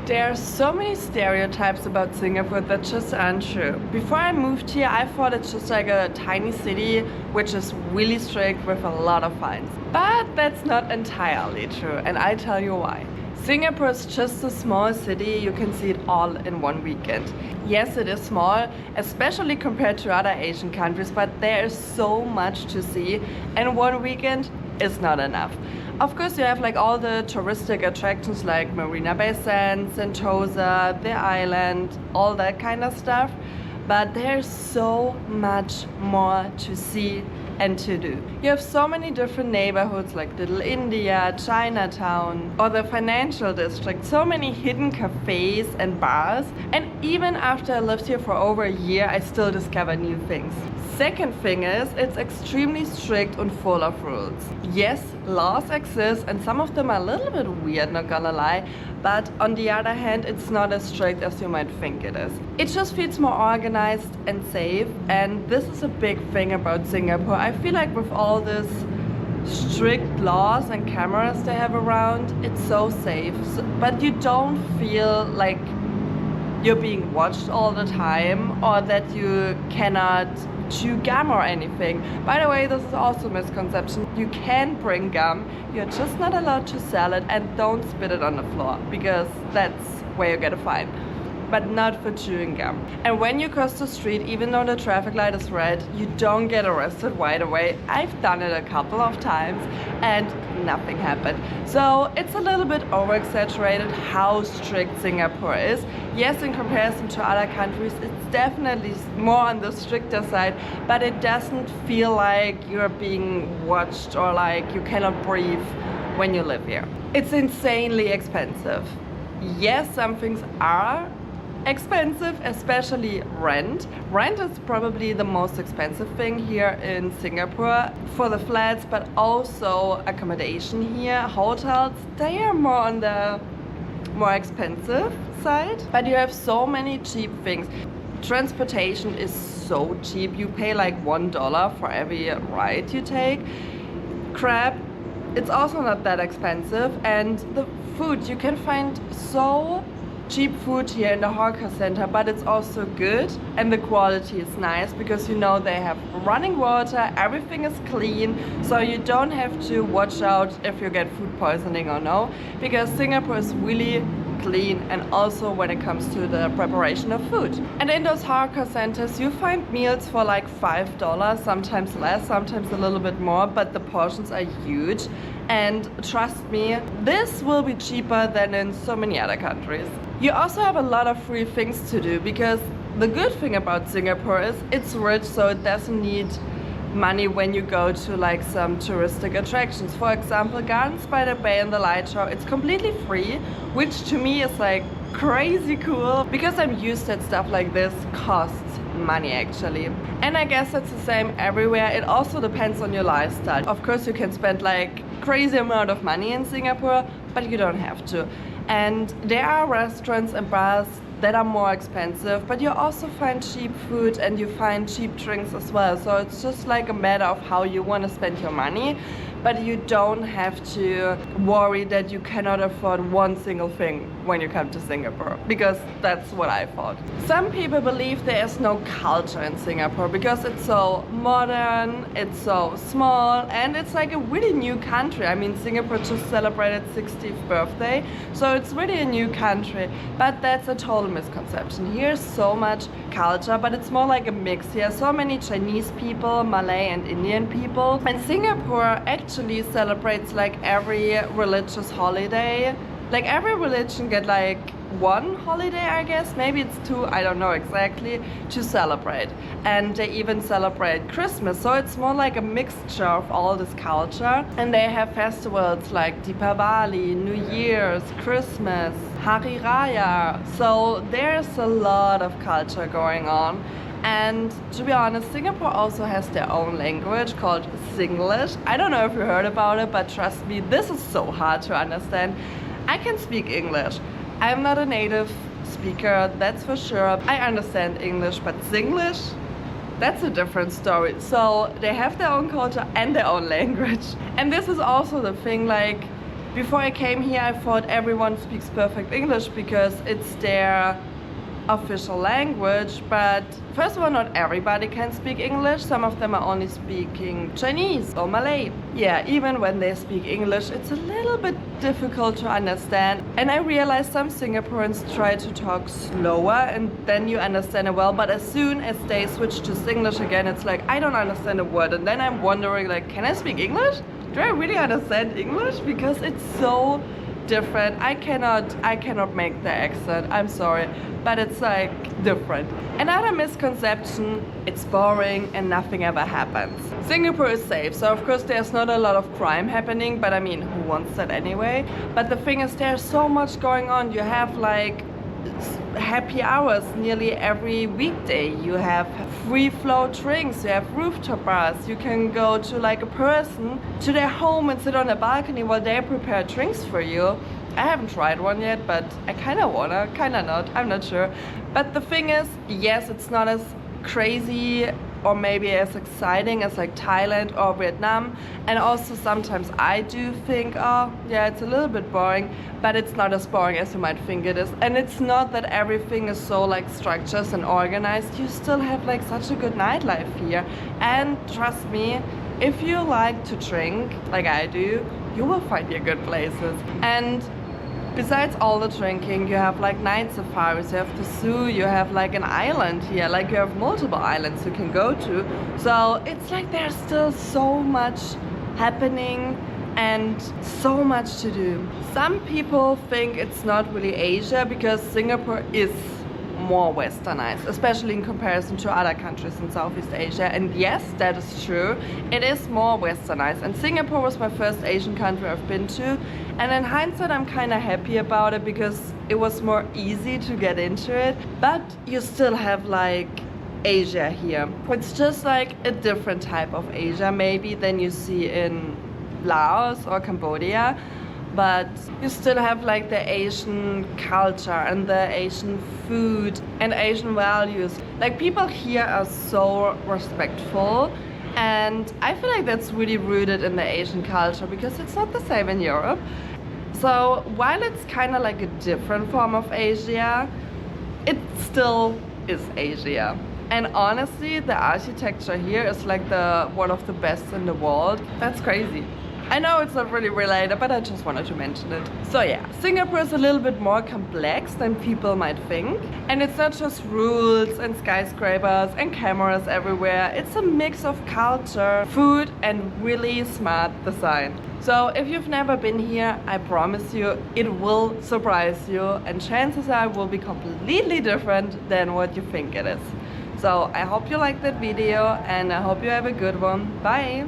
There are so many stereotypes about Singapore that just aren't true. Before I moved here, I thought it's just like a tiny city which is really strict with a lot of fines. But that's not entirely true, and I'll tell you why. Singapore is just a small city, you can see it all in one weekend. Yes, it is small, especially compared to other Asian countries, but there is so much to see, and one weekend is not enough. Of course, you have like all the touristic attractions like Marina Bay Sands, Sentosa, the island, all that kind of stuff. But there's so much more to see and to do. You have so many different neighborhoods like Little India, Chinatown, or the financial district, so many hidden cafes and bars. And even after I lived here for over a year, I still discover new things. Second thing is, it's extremely strict and full of rules. Yes, laws exist and some of them are a little bit weird, not gonna lie, but on the other hand, it's not as strict as you might think it is. It just feels more organized and safe, and this is a big thing about Singapore. I feel like with all this strict laws and cameras they have around, it's so safe, but you don't feel like you're being watched all the time or that you cannot chew gum or anything. By the way, this is also a misconception. You can bring gum, you're just not allowed to sell it, and don't spit it on the floor because that's where you get a fine. But not for chewing gum. And when you cross the street, even though the traffic light is red, you don't get arrested right away. I've done it a couple of times and nothing happened. So it's a little bit over-exaggerated how strict Singapore is. Yes, in comparison to other countries, it's definitely more on the stricter side, but it doesn't feel like you're being watched or like you cannot breathe when you live here. It's insanely expensive. Yes, some things are expensive, especially rent. Rent is probably the most expensive thing here in Singapore for the flats, but also accommodation here. Hotels, they are more on the more expensive side, but you have so many cheap things. Transportation is so cheap. You pay like $1 for every ride you take. Crab, it's also not that expensive, and the food, you can find so cheap food here in the hawker center, but it's also good and the quality is nice because you know they have running water, everything is clean, so you don't have to watch out if you get food poisoning or no, because Singapore is really clean, and also when it comes to the preparation of food. And in those hawker centers you find meals for like $5, sometimes less, sometimes a little bit more, but the portions are huge, and trust me, this will be cheaper than in so many other countries. You also have a lot of free things to do because the good thing about Singapore is it's rich, so it doesn't need money when you go to like some touristic attractions. For example, Gardens by the Bay and the light show, it's completely free, which to me is like crazy cool because I'm used that stuff like this costs money actually. And I guess it's the same everywhere. It also depends on your lifestyle. Of course you can spend like crazy amount of money in Singapore, but you don't have to. And there are restaurants and bars that are more expensive, but you also find cheap food and you find cheap drinks as well. So it's just like a matter of how you want to spend your money, but you don't have to worry that you cannot afford one single thing when you come to Singapore, because that's what I thought. Some people believe there is no culture in Singapore because it's so modern, it's so small, and it's like a really new country. I mean, Singapore just celebrated 60th birthday, so it's really a new country, but that's a total misconception. Here's so much culture, but it's more like a mix. Here are so many Chinese people, Malay and Indian people, and Singapore actually celebrates like every religious holiday. Like every religion get like one holiday, I guess, maybe it's two, I don't know exactly, to celebrate. And they even celebrate Christmas, so it's more like a mixture of all this culture. And they have festivals like Deepavali, New Year's, Christmas, Hari Raya, so there's a lot of culture going on. And to be honest, Singapore also has their own language called Singlish. I don't know if you heard about it, but trust me, this is so hard to understand. I can speak English. I'm not a native speaker, that's for sure. I understand English, but Singlish, that's a different story. So they have their own culture and their own language. And this is also the thing, like, Before I came here, I thought everyone speaks perfect English because it's their official language, but first of all, not everybody can speak English. Some of them are only speaking Chinese or Malay. Yeah, even when they speak English, it's a little bit difficult to understand. And I realized some Singaporeans try to talk slower and then you understand it well, but as soon as they switch to Singlish again, it's like, I don't understand a word. And then I'm wondering, like, can I speak English? Do I really understand English? Because it's so different. I cannot make the accent, I'm sorry, but it's like different. Another misconception, it's boring and nothing ever happens. Singapore is safe, so of course there's not a lot of crime happening, but I mean, who wants that anyway? But the thing is, there's so much going on. You have like happy hours nearly every weekday. You have free flow drinks, you have rooftop bars, you can go to like a person to their home and sit on a balcony while they prepare drinks for you. I haven't tried one yet, but I kinda wanna, kinda not, I'm not sure. But the thing is, yes, it's not as crazy or maybe as exciting as like Thailand or Vietnam, and also sometimes I do think, oh yeah, it's a little bit boring, but it's not as boring as you might think it is. And it's not that everything is so like structured and organized. You still have like such a good nightlife here, and trust me, if you like to drink like I do, you will find your good places. And besides all the drinking, you have like night safaris, you have the zoo, you have like an island here, like you have multiple islands you can go to. So it's like there's still so much happening and so much to do. Some people think it's not really Asia because Singapore is more westernized, especially in comparison to other countries in Southeast Asia. And yes, that is true. It is more westernized. And Singapore was my first Asian country I've been to. And in hindsight, I'm kind of happy about it because it was more easy to get into it. But you still have like Asia here. It's just like a different type of Asia maybe than you see in Laos or Cambodia. But you still have like the Asian culture and the Asian food and Asian values. Like people here are so respectful, and I feel like that's really rooted in the Asian culture because it's not the same in Europe. So while it's kind of like a different form of Asia, it still is Asia. And honestly, the architecture here is like one of the best in the world. That's crazy. I know it's not really related, but I just wanted to mention it. So yeah, Singapore is a little bit more complex than people might think. And it's not just rules and skyscrapers and cameras everywhere. It's a mix of culture, food, and really smart design. So if you've never been here, I promise you, it will surprise you. And chances are it will be completely different than what you think it is. So I hope you liked that video and I hope you have a good one. Bye!